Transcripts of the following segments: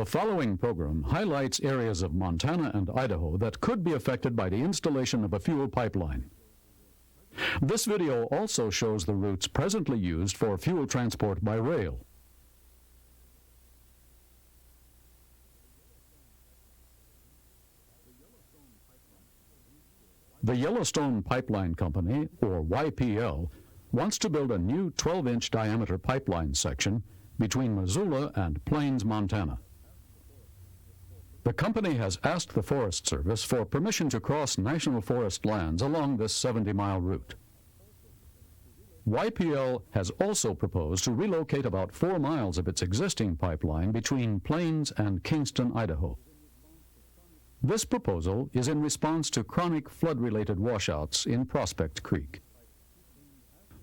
The following program highlights areas of Montana and Idaho that could be affected by the installation of a fuel pipeline. This video also shows the routes presently used for fuel transport by rail. The Yellowstone Pipeline Company, or YPL, wants to build a new 12-inch diameter pipeline section between Missoula and Plains, Montana. The company has asked the Forest Service for permission to cross national forest lands along this 70-mile route. YPL has also proposed to relocate about 4 miles of its existing pipeline between Plains and Kingston, Idaho. This proposal is in response to chronic flood-related washouts in Prospect Creek.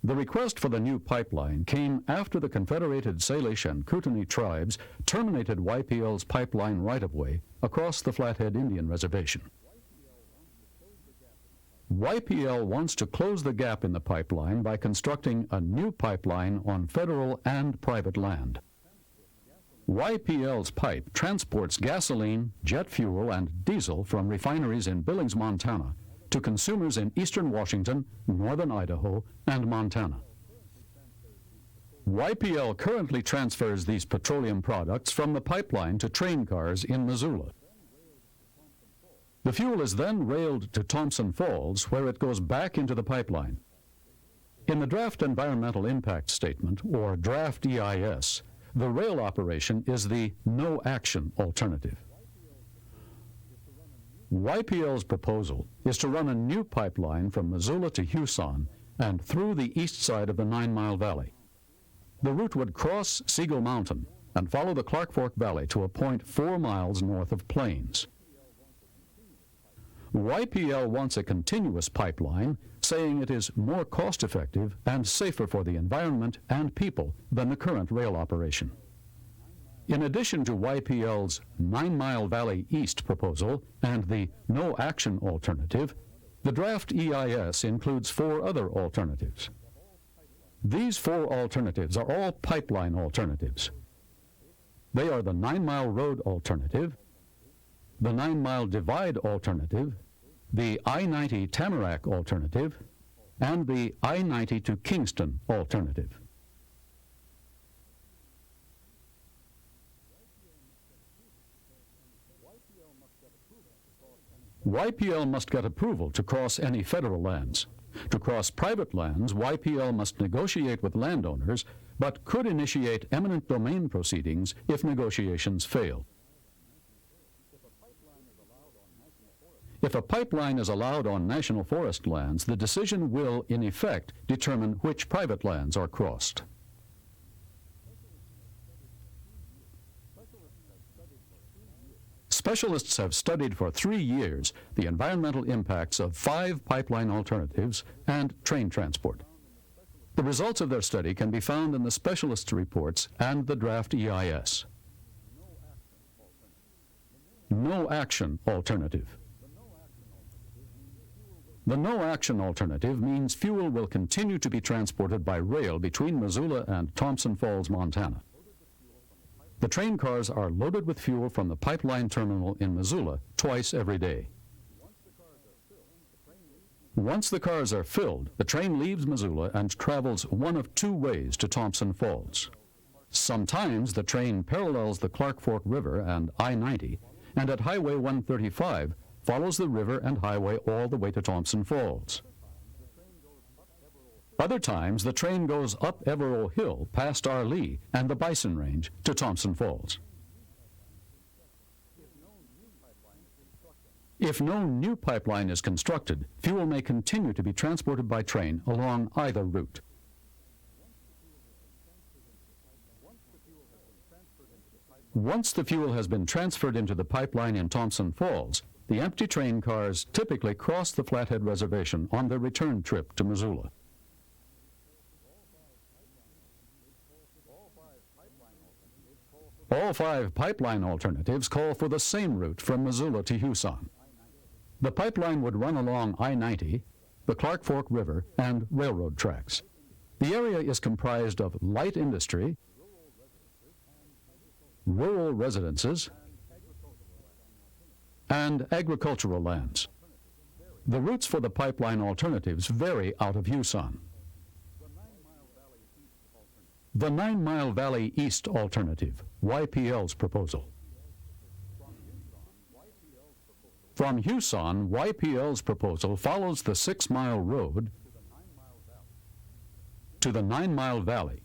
The request for the new pipeline came after the Confederated Salish and Kootenai tribes terminated YPL's pipeline right-of-way across the Flathead Indian Reservation. YPL wants to close the gap in the pipeline by constructing a new pipeline on federal and private land. YPL's pipe transports gasoline, jet fuel, and diesel from refineries in Billings, Montana, to consumers in eastern Washington, northern Idaho, and Montana. YPL currently transfers these petroleum products from the pipeline to train cars in Missoula. The fuel is then railed to Thompson Falls, where it goes back into the pipeline. In the Draft Environmental Impact Statement, or Draft EIS, the rail operation is the no-action alternative. YPL's proposal is to run a new pipeline from Missoula to Huson and through the east side of the 9-Mile Valley. The route would cross Siegel Mountain and follow the Clark Fork Valley to a point 4 miles north of Plains. YPL wants a continuous pipeline, saying it is more cost-effective and safer for the environment and people than the current rail operation. In addition to YPL's 9-Mile Valley East proposal and the no-action alternative, the draft EIS includes 4 other alternatives. These 4 alternatives are all pipeline alternatives. They are the 9-Mile Road alternative, the 9-Mile Divide alternative, the I-90 Tamarack alternative, and the I-90 to Kingston alternative. YPL must get approval to cross any federal lands. To cross private lands, YPL must negotiate with landowners, but could initiate eminent domain proceedings if negotiations fail. If a pipeline is allowed on national forest lands, the decision will, in effect, determine which private lands are crossed. Specialists have studied for 3 years the environmental impacts of 5 pipeline alternatives and train transport. The results of their study can be found in the specialists' reports and the draft EIS. No-action alternative. The no-action alternative means fuel will continue to be transported by rail between Missoula and Thompson Falls, Montana. The train cars are loaded with fuel from the pipeline terminal in Missoula twice every day. Once the cars are filled, the train leaves Missoula and travels one of 2 ways to Thompson Falls. Sometimes the train parallels the Clark Fork River and I-90, and at Highway 135 follows the river and highway all the way to Thompson Falls. Other times, the train goes up Evero Hill past Arlee and the Bison Range to Thompson Falls. If no new pipeline is constructed, fuel may continue to be transported by train along either route. Once the fuel has been transferred into the pipeline in Thompson Falls, the empty train cars typically cross the Flathead Reservation on their return trip to Missoula. All 5 pipeline alternatives call for the same route from Missoula to Huson. The pipeline would run along I-90, the Clark Fork River, and railroad tracks. The area is comprised of light industry, rural residences, and agricultural lands. The routes for the pipeline alternatives vary out of Houston. The 9 Mile Valley East alternative, YPL's proposal. From Houston, YPL's proposal follows the 6 Mile Road to the 9 Mile Valley.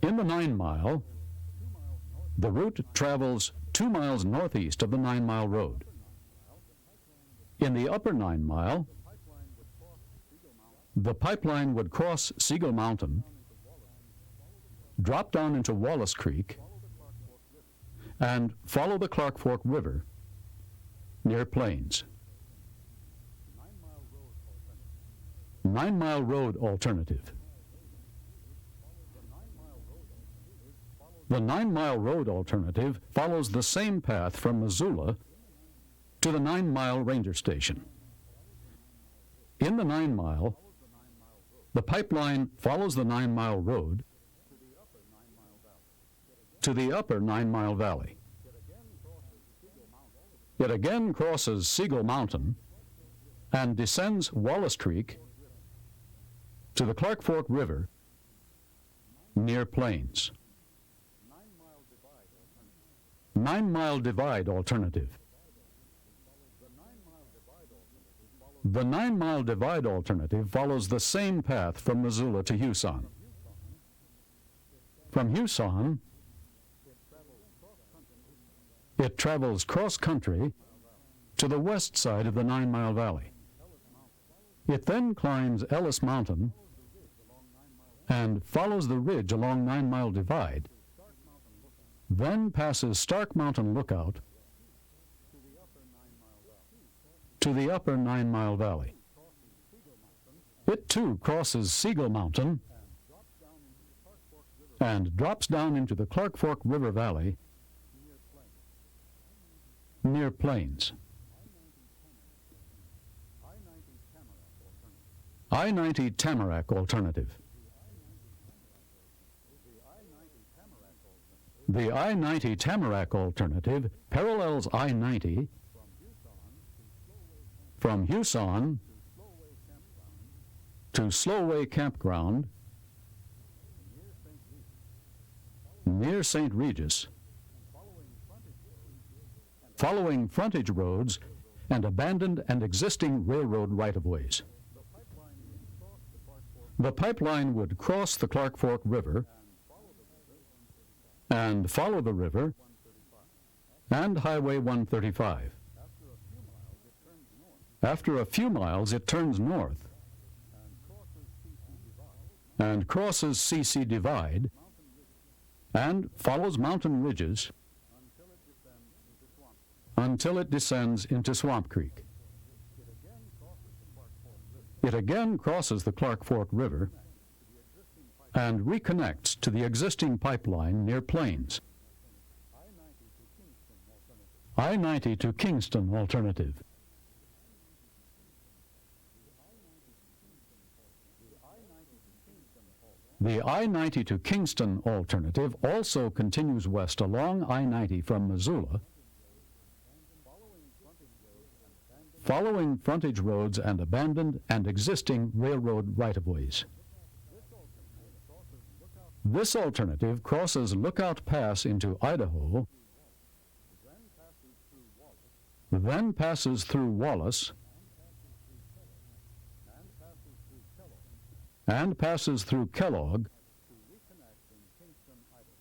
In the 9 Mile, the route travels 2 miles northeast of the 9 Mile Road. In the upper 9 Mile, the pipeline would cross Siegel Mountain, drop down into Wallace Creek, and follow the Clark Fork River near Plains. 9 Mile Road alternative. The 9 Mile Road alternative follows the same path from Missoula to the 9 Mile Ranger Station. In the 9 Mile, the pipeline follows the 9 Mile Road to the upper 9 Mile Valley. It again crosses Siegel Mountain and descends Wallace Creek to the Clark Fork River near Plains. 9 Mile Divide alternative. The 9 Mile Divide alternative follows the same path from Missoula to Houston. From Houston, it travels cross-country to the west side of the 9 Mile Valley. It then climbs Ellis Mountain and follows the ridge along 9 Mile Divide, then passes Stark Mountain Lookout to the upper 9 Mile Valley. It too crosses Siegel Mountain and drops down into the Clark Fork River Valley near Plains. I-90 Tamarack alternative. The I-90 Tamarack alternative parallels I-90 from Houston to Slowway Campground near St. Regis, following frontage roads and abandoned and existing railroad right-of-ways. The pipeline would cross the Clark Fork River and follow the river and Highway 135. After a few miles, it turns north and crosses CC Divide and follows mountain ridges until it descends into Swamp Creek. It again crosses the Clark Fork River and reconnects to the existing pipeline near Plains. I-90 to Kingston alternative. The I-90 to Kingston alternative also continues west along I-90 from Missoula, following frontage roads and abandoned and existing railroad right-of-ways. This alternative crosses Lookout Pass into Idaho, then passes through Wallace, and passes through Kellogg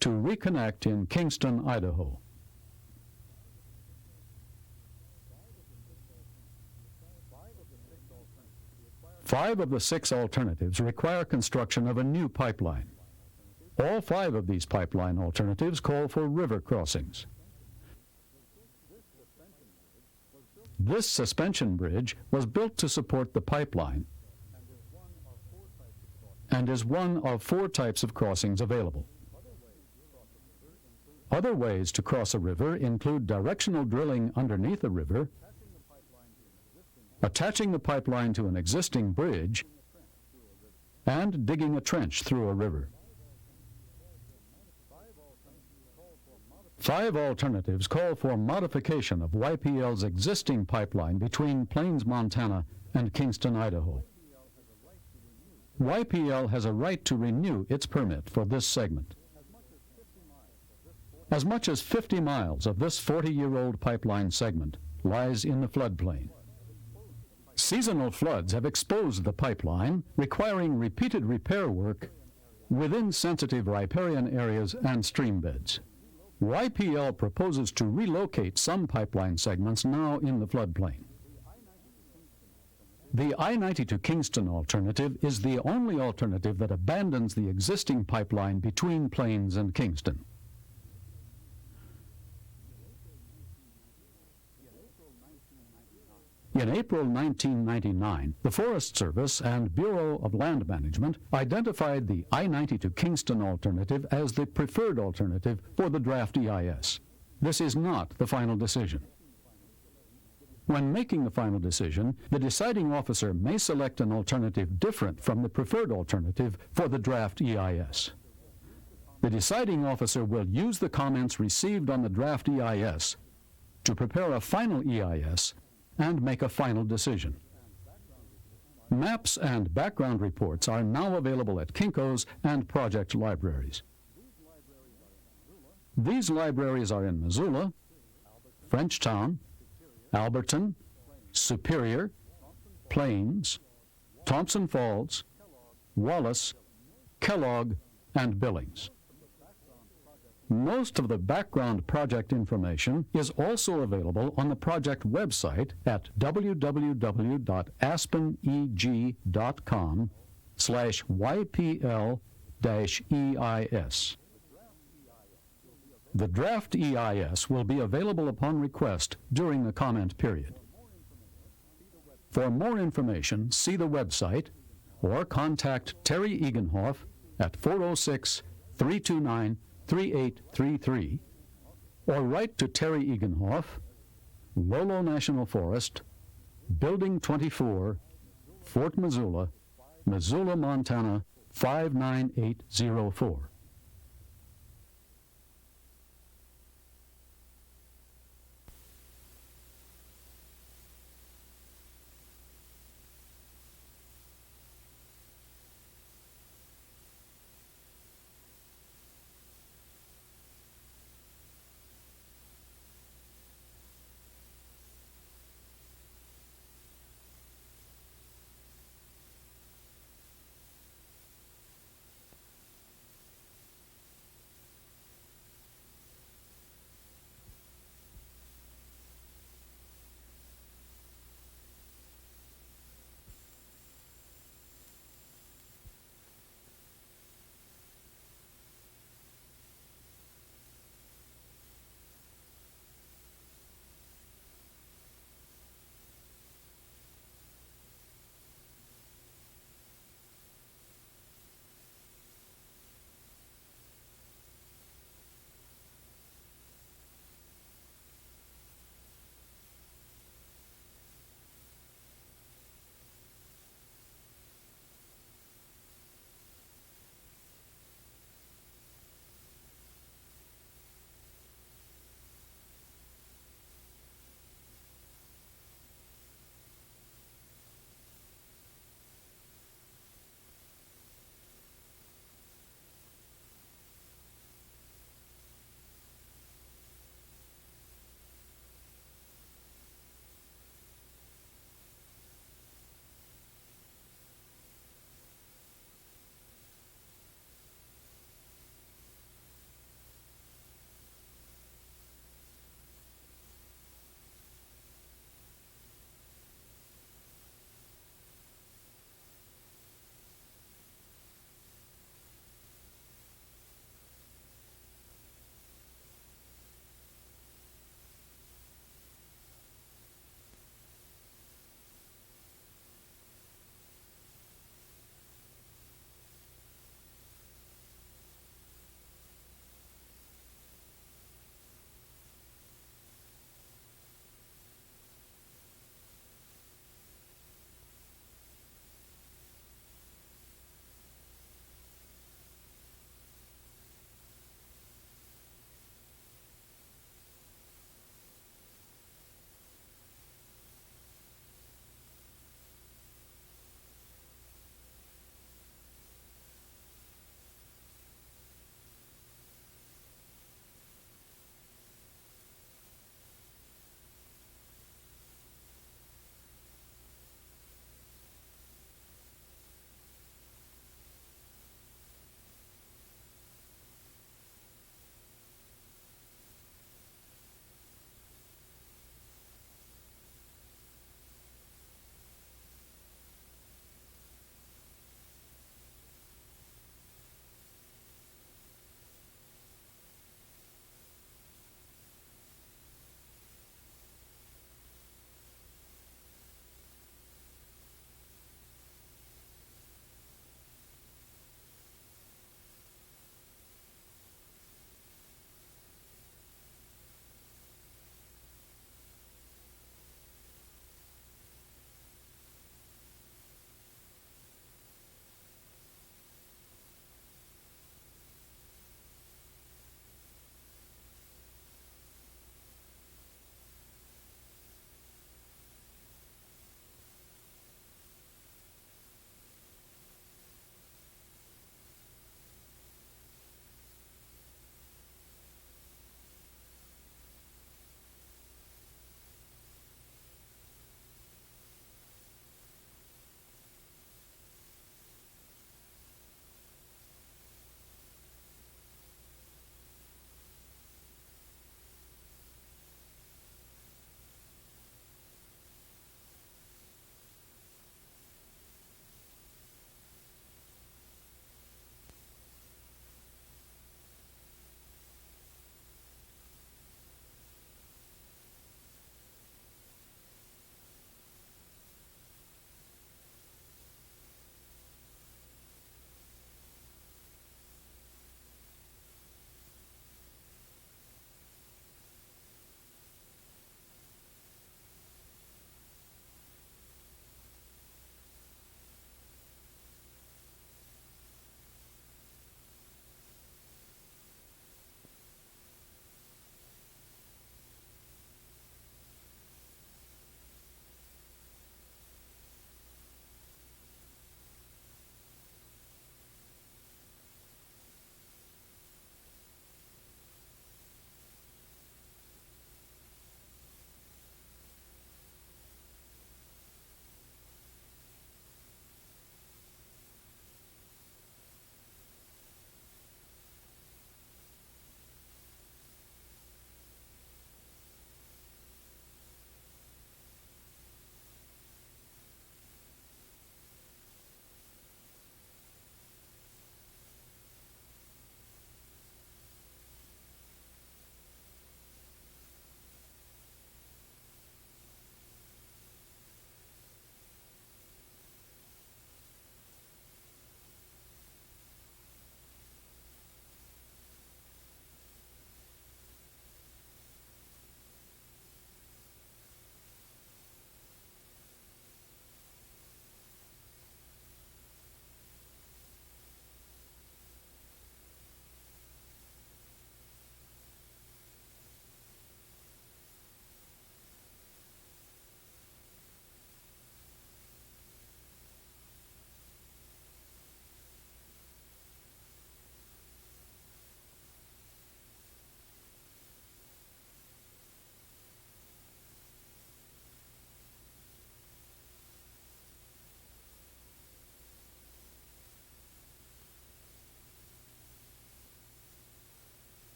to reconnect in Kingston, Idaho. Five of the 6 alternatives require construction of a new pipeline. All 5 of these pipeline alternatives call for river crossings. This suspension bridge was built to support the pipeline and is one of 4 types of crossings available. Other ways to cross a river include directional drilling underneath a river, attaching the pipeline to an existing bridge, and digging a trench through a river. 5 alternatives call for modification of YPL's existing pipeline between Plains, Montana and Kingston, Idaho. YPL has a right to renew its permit for this segment. As much as 50 miles of this 40-year-old pipeline segment lies in the floodplain. Seasonal floods have exposed the pipeline, requiring repeated repair work within sensitive riparian areas and stream beds. YPL proposes to relocate some pipeline segments now in the floodplain. The I-90 to Kingston alternative is the only alternative that abandons the existing pipeline between Plains and Kingston. In April 1999, the Forest Service and Bureau of Land Management identified the I-90 to Kingston alternative as the preferred alternative for the draft EIS. This is not the final decision. When making the final decision, the deciding officer may select an alternative different from the preferred alternative for the draft EIS. The deciding officer will use the comments received on the draft EIS to prepare a final EIS and make a final decision. Maps and background reports are now available at Kinko's and project libraries. These libraries are in Missoula, Frenchtown, Alberton, Superior, Plains, Thompson Falls, Wallace, Kellogg, and Billings. Most of the background project information is also available on the project website at www.aspeneg.com/YPL-EIS. The draft EIS will be available upon request during the comment period. For more information, see the website or contact Terry Egenhoff at 406-329-3833 or write to Terry Egenhoff, Lolo National Forest, Building 24, Fort Missoula, Missoula, Montana 59804.